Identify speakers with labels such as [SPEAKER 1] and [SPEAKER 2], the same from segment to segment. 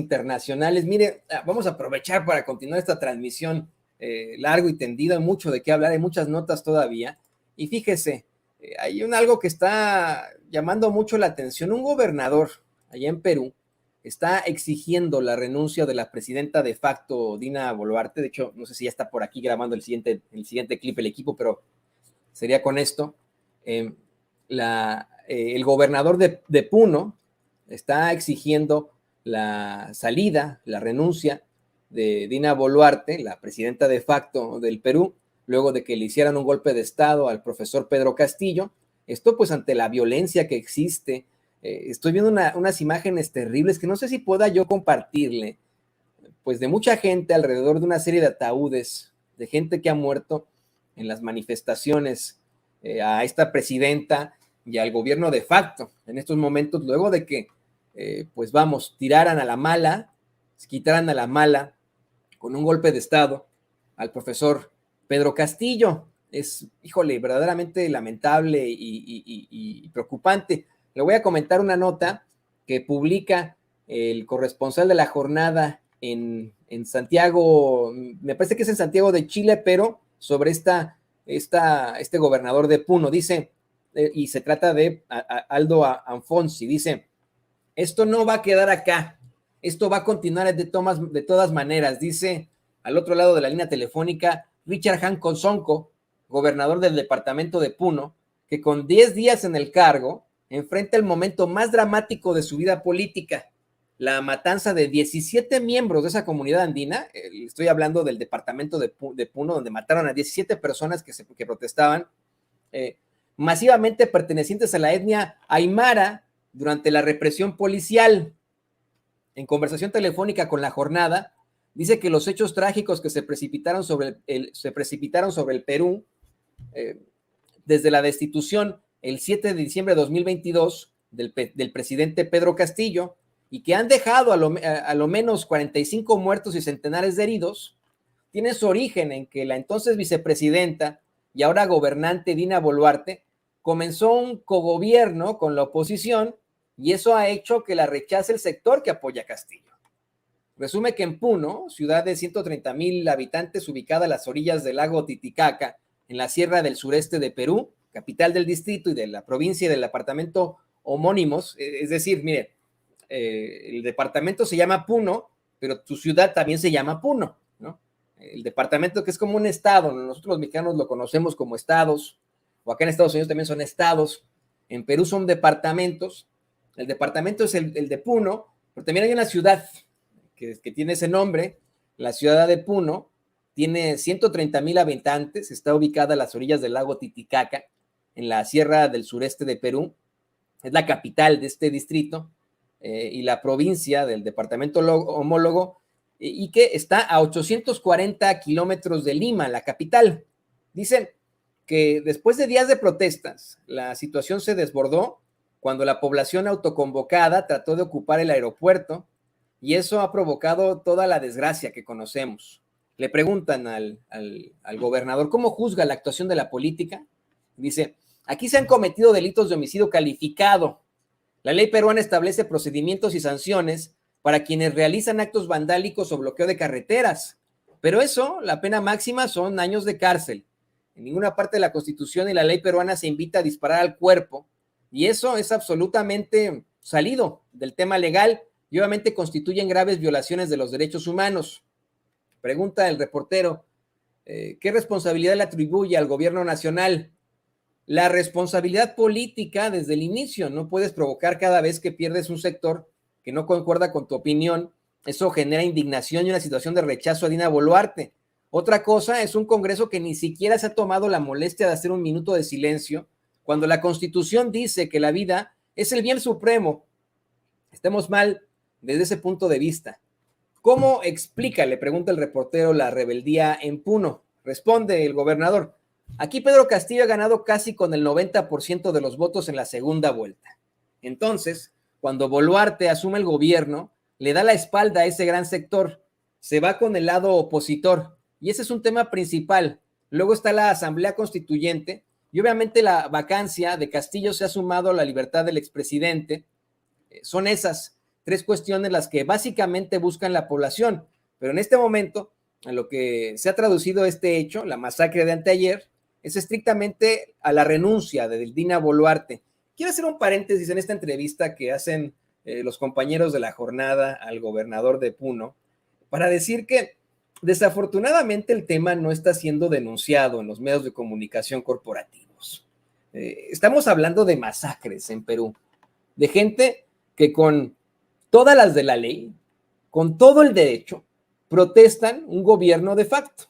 [SPEAKER 1] internacionales. Mire, vamos a aprovechar para continuar esta transmisión largo y tendido, hay mucho de qué hablar, hay muchas notas todavía, y fíjese, hay algo que está llamando mucho la atención. Un gobernador allá en Perú está exigiendo la renuncia de la presidenta de facto, Dina Boluarte. De hecho, no sé si ya está por aquí grabando el siguiente clip el equipo, pero sería con esto. El gobernador de Puno está exigiendo la salida, la renuncia de Dina Boluarte, la presidenta de facto del Perú, luego de que le hicieran un golpe de estado al profesor Pedro Castillo. Esto pues ante la violencia que existe. Estoy viendo unas imágenes terribles que no sé si pueda yo compartirle, pues de mucha gente alrededor de una serie de ataúdes, de gente que ha muerto en las manifestaciones a esta presidenta y al gobierno de facto en estos momentos, luego de que pues vamos, tiraran a la mala, quitaran a la mala con un golpe de estado al profesor Pedro Castillo. Es, híjole, verdaderamente lamentable y preocupante. Le voy a comentar una nota que publica el corresponsal de la jornada en Santiago, me parece que es en Santiago de Chile, pero sobre este gobernador de Puno. Dice, y se trata de Aldo Anfonsi, dice: esto no va a quedar acá, esto va a continuar de todas maneras, dice al otro lado de la línea telefónica Richard Hanco Sonco, gobernador del departamento de Puno, que con 10 días en el cargo enfrenta el momento más dramático de su vida política, la matanza de 17 miembros de esa comunidad andina. Estoy hablando del departamento de Puno, donde mataron a 17 personas que protestaban, masivamente pertenecientes a la etnia aymara, durante la represión policial. En conversación telefónica con La Jornada, dice que los hechos trágicos que se precipitaron sobre el Perú desde la destitución el 7 de diciembre de 2022 del presidente Pedro Castillo, y que han dejado a lo menos 45 muertos y centenares de heridos, tiene su origen en que la entonces vicepresidenta y ahora gobernante Dina Boluarte comenzó un cogobierno con la oposición, y eso ha hecho que la rechace el sector que apoya a Castillo. Resume que en Puno, ciudad de 130,000 habitantes ubicada a las orillas del lago Titicaca, en la sierra del sureste de Perú, capital del distrito y de la provincia y del departamento homónimos, es decir, mire, el departamento se llama Puno, pero su ciudad también se llama Puno, ¿no? El departamento, que es como un estado, nosotros los mexicanos lo conocemos como estados, o acá en Estados Unidos también son estados, en Perú son departamentos. El departamento es el de Puno, pero también hay una ciudad que tiene ese nombre, la ciudad de Puno, tiene 130,000 habitantes, está ubicada a las orillas del lago Titicaca, en la sierra del sureste de Perú, es la capital de este distrito, y la provincia del departamento homólogo, y que está a 840 kilómetros de Lima, la capital. Dicen que después de días de protestas, la situación se desbordó cuando la población autoconvocada trató de ocupar el aeropuerto, y eso ha provocado toda la desgracia que conocemos. Le preguntan al gobernador cómo juzga la actuación de la política. Dice: aquí se han cometido delitos de homicidio calificado. La ley peruana establece procedimientos y sanciones para quienes realizan actos vandálicos o bloqueo de carreteras, pero eso, la pena máxima son años de cárcel. En ninguna parte de la Constitución y la ley peruana se invita a disparar al cuerpo, y eso es absolutamente salido del tema legal y obviamente constituyen graves violaciones de los derechos humanos. Pregunta el reportero: ¿qué responsabilidad le atribuye al gobierno nacional? La responsabilidad política desde el inicio. No puedes provocar cada vez que pierdes un sector que no concuerda con tu opinión. Eso genera indignación y una situación de rechazo a Dina Boluarte. Otra cosa es un Congreso que ni siquiera se ha tomado la molestia de hacer un minuto de silencio cuando la Constitución dice que la vida es el bien supremo. Estamos mal desde ese punto de vista. ¿Cómo explica, le pregunta el reportero, la rebeldía en Puno? Responde el gobernador: aquí Pedro Castillo ha ganado casi con el 90% de los votos en la segunda vuelta. Entonces, cuando Boluarte asume el gobierno, le da la espalda a ese gran sector, se va con el lado opositor, y ese es un tema principal. Luego está la Asamblea Constituyente, y obviamente la vacancia de Castillo se ha sumado a la libertad del expresidente. Son esas. tres cuestiones las que básicamente buscan la población, pero en este momento, a lo que se ha traducido este hecho, la masacre de anteayer, es estrictamente a la renuncia de Dina Boluarte. Quiero hacer un paréntesis en esta entrevista que hacen los compañeros de la jornada al gobernador de Puno, para decir que desafortunadamente el tema no está siendo denunciado en los medios de comunicación corporativos. Estamos hablando de masacres en Perú, de gente que con todas las de la ley, con todo el derecho, protestan un gobierno de facto,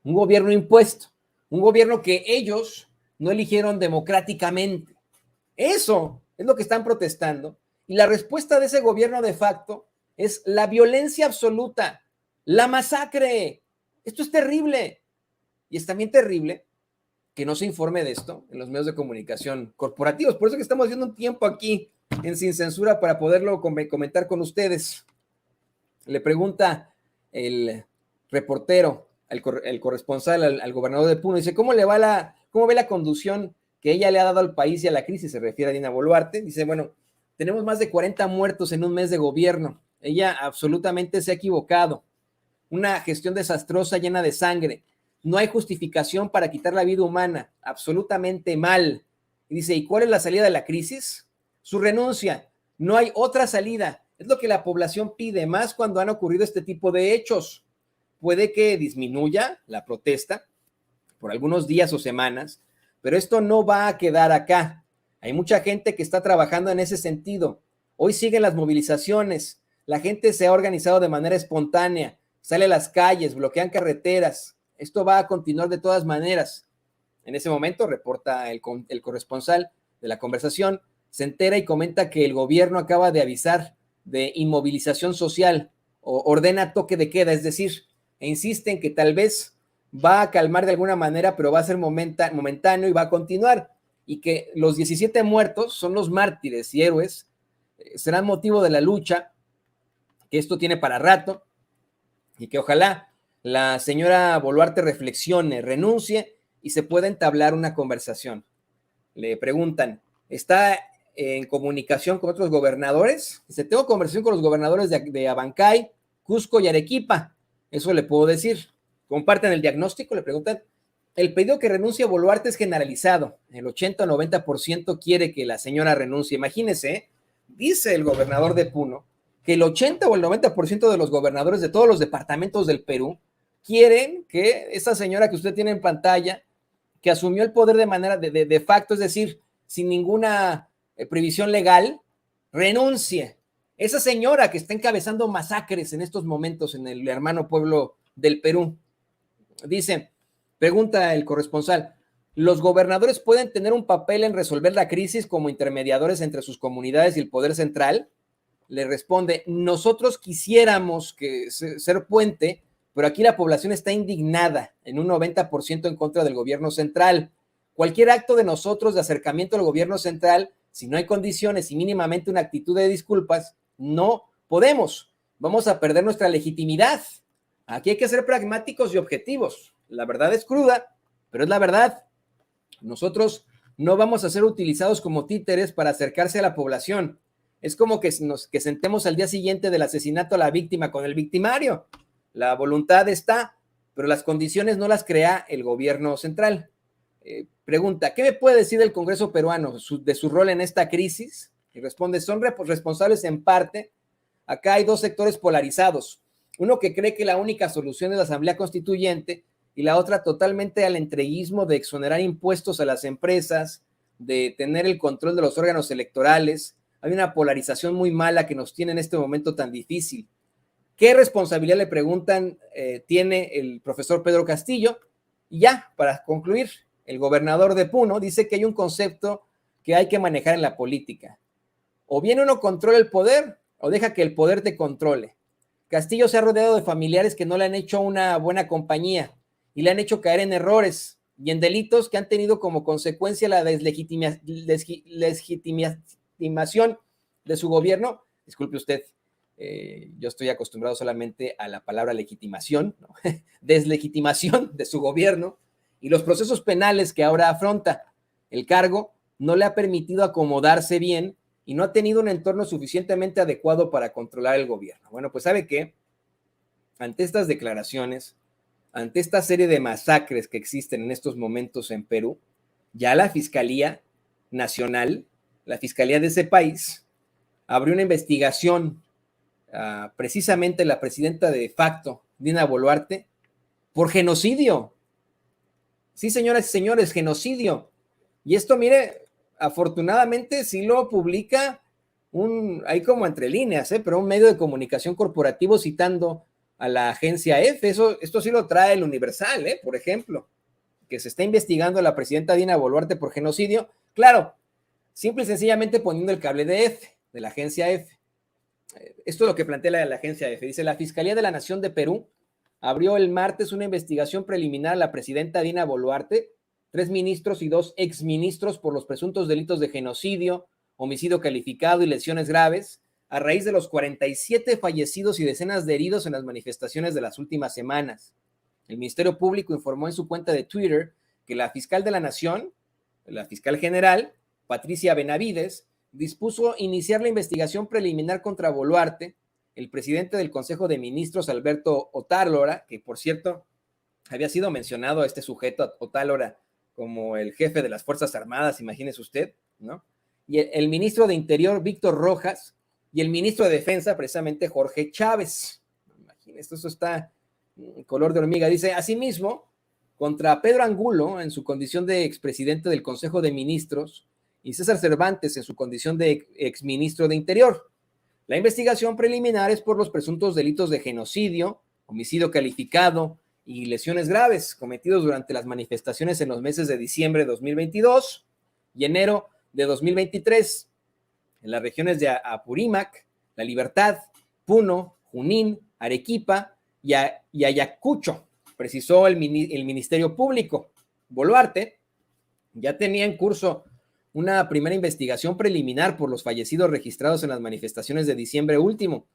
[SPEAKER 1] un gobierno impuesto, un gobierno que ellos no eligieron democráticamente. Eso es lo que están protestando. Y la respuesta de ese gobierno de facto es la violencia absoluta, la masacre. Esto es terrible. Y es también terrible que no se informe de esto en los medios de comunicación corporativos. Por eso que estamos haciendo un tiempo aquí en Sin Censura para poderlo comentar con ustedes. Le pregunta el reportero, el corresponsal al gobernador de Puno, dice, ¿cómo ve la conducción que ella le ha dado al país y a la crisis? Se refiere a Dina Boluarte. Dice, bueno, tenemos más de 40 muertos en un mes de gobierno. Ella absolutamente se ha equivocado. Una gestión desastrosa, llena de sangre. No hay justificación para quitar la vida humana. Absolutamente mal. Y dice, ¿y cuál es la salida de la crisis? Su renuncia. No hay otra salida. Es lo que la población pide, más cuando han ocurrido este tipo de hechos. Puede que disminuya la protesta por algunos días o semanas, pero esto no va a quedar acá. Hay mucha gente que está trabajando en ese sentido. Hoy siguen las movilizaciones. La gente se ha organizado de manera espontánea, sale a las calles, bloquean carreteras. Esto va a continuar de todas maneras. En ese momento, reporta el corresponsal de la conversación, se entera y comenta que el gobierno acaba de avisar de inmovilización social o ordena toque de queda, es decir, e insiste en que tal vez va a calmar de alguna manera, pero va a ser momentáneo y va a continuar, y que los 17 muertos son los mártires y héroes, serán motivo de la lucha, que esto tiene para rato, y que ojalá la señora Boluarte reflexione, renuncie y se pueda entablar una conversación. Le preguntan, ¿está en comunicación con otros gobernadores? Dice, tengo conversación con los gobernadores de Abancay, Cusco y Arequipa. Eso le puedo decir. Comparten el diagnóstico, le preguntan. El pedido que renuncie a Boluarte es generalizado. El 80 o 90% quiere que la señora renuncie. Imagínese, dice el gobernador de Puno, que el 80 o el 90% de los gobernadores de todos los departamentos del Perú quieren que esa señora que usted tiene en pantalla, que asumió el poder de manera de facto, es decir, sin ninguna previsión legal, renuncie. Esa señora que está encabezando masacres en estos momentos en el hermano pueblo del Perú. Dice, pregunta el corresponsal, ¿los gobernadores pueden tener un papel en resolver la crisis como intermediadores entre sus comunidades y el poder central? Le responde, nosotros quisiéramos ser puente, pero aquí la población está indignada en un 90% en contra del gobierno central. Cualquier acto de nosotros de acercamiento al gobierno central, si no hay condiciones y mínimamente una actitud de disculpas, no podemos. Vamos a perder nuestra legitimidad. Aquí hay que ser pragmáticos y objetivos. La verdad es cruda, pero es la verdad. Nosotros no vamos a ser utilizados como títeres para acercarse a la población. Es como que sentemos al día siguiente del asesinato a la víctima con el victimario. La voluntad está, pero las condiciones no las crea el gobierno central. Pregunta, ¿qué me puede decir del Congreso peruano de su rol en esta crisis? Y responde, son responsables en parte. Acá hay dos sectores polarizados. Uno que cree que la única solución es la Asamblea Constituyente y la otra totalmente al entreguismo de exonerar impuestos a las empresas, de tener el control de los órganos electorales. Hay una polarización muy mala que nos tiene en este momento tan difícil. ¿Qué responsabilidad, le preguntan, tiene el profesor Pedro Castillo? Y ya, para concluir, el gobernador de Puno dice que hay un concepto que hay que manejar en la política. O bien uno controla el poder o deja que el poder te controle. Castillo se ha rodeado de familiares que no le han hecho una buena compañía y le han hecho caer en errores y en delitos que han tenido como consecuencia la deslegitimación de su gobierno. Disculpe usted, yo estoy acostumbrado solamente a la palabra legitimación, ¿no? Deslegitimación de su gobierno y los procesos penales que ahora afronta. El cargo no le ha permitido acomodarse bien y no ha tenido un entorno suficientemente adecuado para controlar el gobierno. Bueno, pues ¿sabe qué? Ante estas declaraciones, ante esta serie de masacres que existen en estos momentos en Perú, ya la Fiscalía Nacional, la Fiscalía de ese país, abrió una investigación, precisamente la presidenta de facto, Dina Boluarte, por genocidio. Sí, señoras y señores, genocidio. Y esto, mire, afortunadamente sí lo publica ahí como entre líneas, pero un medio de comunicación corporativo citando a la agencia EFE. Esto sí lo trae el Universal, por ejemplo, que se está investigando a la presidenta Dina Boluarte por genocidio. Claro, simple y sencillamente poniendo el cable de EFE, de la agencia EFE. Esto es lo que plantea la agencia EFE. Dice, la Fiscalía de la Nación de Perú abrió el martes una investigación preliminar a la presidenta Dina Boluarte, 3 ministros y 2 exministros por los presuntos delitos de genocidio, homicidio calificado y lesiones graves, a raíz de los 47 fallecidos y decenas de heridos en las manifestaciones de las últimas semanas. El Ministerio Público informó en su cuenta de Twitter que la fiscal de la Nación, la fiscal general, Patricia Benavides, dispuso iniciar la investigación preliminar contra Boluarte, el presidente del Consejo de Ministros, Alberto Otálora, que por cierto había sido mencionado a este sujeto, Otálora, como el jefe de las Fuerzas Armadas, imagínese usted, ¿no? Y el ministro de Interior, Víctor Rojas, y el ministro de Defensa, precisamente Jorge Chávez. Imagínese, esto está color de hormiga. Dice, asimismo, contra Pedro Angulo, en su condición de expresidente del Consejo de Ministros, y César Cervantes, en su condición de exministro de Interior. La investigación preliminar es por los presuntos delitos de genocidio, homicidio calificado y lesiones graves cometidos durante las manifestaciones en los meses de diciembre de 2022 y enero de 2023 en las regiones de Apurímac, La Libertad, Puno, Junín, Arequipa y Ayacucho, precisó el Ministerio Público. Boluarte ya tenía en curso una primera investigación preliminar por los fallecidos registrados en las manifestaciones de diciembre último,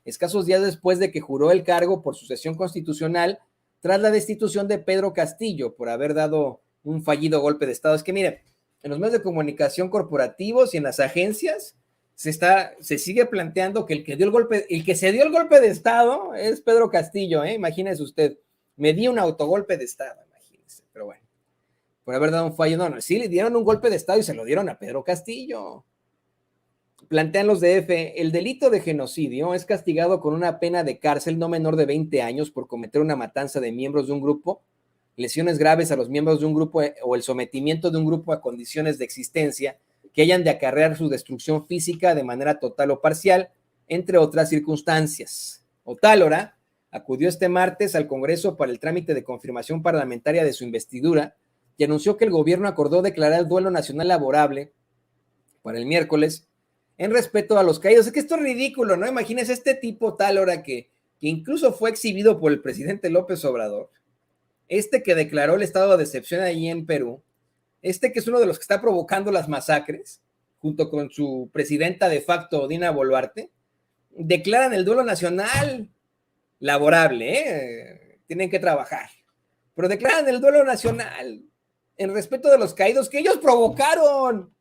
[SPEAKER 1] escasos días después de que juró el cargo por sucesión constitucional tras la destitución de Pedro Castillo por haber dado un fallido golpe de Estado. Es que mire, en los medios de comunicación corporativos y en las agencias se sigue planteando que el que se dio el golpe de Estado es Pedro Castillo, imagínese usted, me dio un autogolpe de Estado, imagínese, pero bueno, por haber dado un fallo, no, sí le dieron un golpe de Estado y se lo dieron a Pedro Castillo. Plantean los DF, el delito de genocidio es castigado con una pena de cárcel no menor de 20 años por cometer una matanza de miembros de un grupo, lesiones graves a los miembros de un grupo o el sometimiento de un grupo a condiciones de existencia que hayan de acarrear su destrucción física de manera total o parcial, entre otras circunstancias. Otálora acudió este martes al Congreso para el trámite de confirmación parlamentaria de su investidura y anunció que el gobierno acordó declarar el duelo nacional laborable para el miércoles en respeto a los caídos. Es que esto es ridículo, ¿no? Imagínense este tipo Otálora que incluso fue exhibido por el presidente López Obrador, que declaró el estado de excepción ahí en Perú, que es uno de los que está provocando las masacres, junto con su presidenta de facto, Dina Boluarte, declaran el duelo nacional laborable, tienen que trabajar, pero declaran el duelo nacional en respeto de los caídos que ellos provocaron.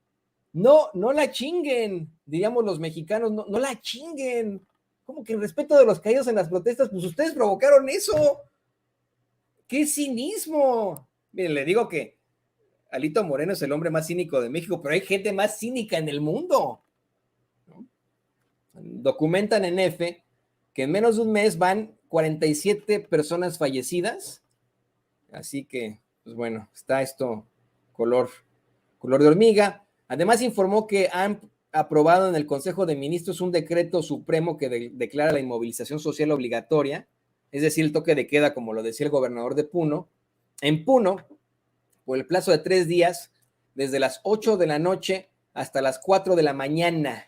[SPEAKER 1] No la chinguen, diríamos los mexicanos, no la chinguen. ¿Cómo que en respeto de los caídos en las protestas? Pues ustedes provocaron eso. ¡Qué cinismo! Miren, le digo que Alito Moreno es el hombre más cínico de México, pero hay gente más cínica en el mundo, ¿no? Documentan en EFE que en menos de un mes van 47 personas fallecidas, así que, pues bueno, está esto color de hormiga. Además informó que han aprobado en el Consejo de Ministros un decreto supremo que declara la inmovilización social obligatoria, es decir, el toque de queda, como lo decía el gobernador de Puno, en Puno, por el plazo de 3 días, desde las 8 de la noche hasta las 4 de la mañana.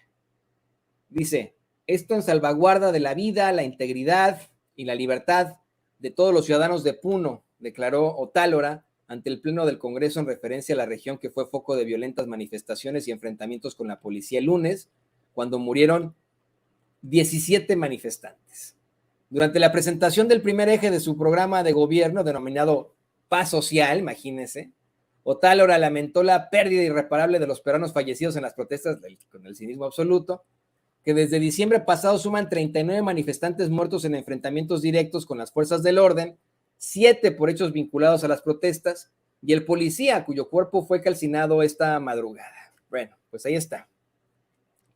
[SPEAKER 1] Dice, esto en salvaguarda de la vida, la integridad y la libertad de todos los ciudadanos de Puno, declaró Otálora ante el Pleno del Congreso en referencia a la región que fue foco de violentas manifestaciones y enfrentamientos con la policía el lunes, cuando murieron 17 manifestantes. Durante la presentación del primer eje de su programa de gobierno, denominado Paz Social, imagínense, Otálora lamentó la pérdida irreparable de los peruanos fallecidos en las protestas, con el cinismo absoluto, que desde diciembre pasado suman 39 manifestantes muertos en enfrentamientos directos con las fuerzas del orden, 7 por hechos vinculados a las protestas, y el policía cuyo cuerpo fue calcinado esta madrugada. Bueno, pues ahí está.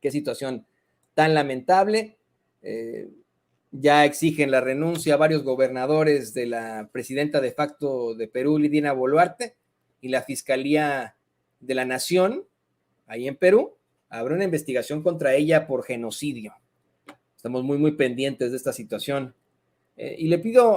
[SPEAKER 1] Qué situación tan lamentable. Ya exigen la renuncia a varios gobernadores de la presidenta de facto de Perú, Dina Boluarte, y la Fiscalía de la Nación, ahí en Perú, abre una investigación contra ella por genocidio. Estamos muy pendientes de esta situación. Y le pido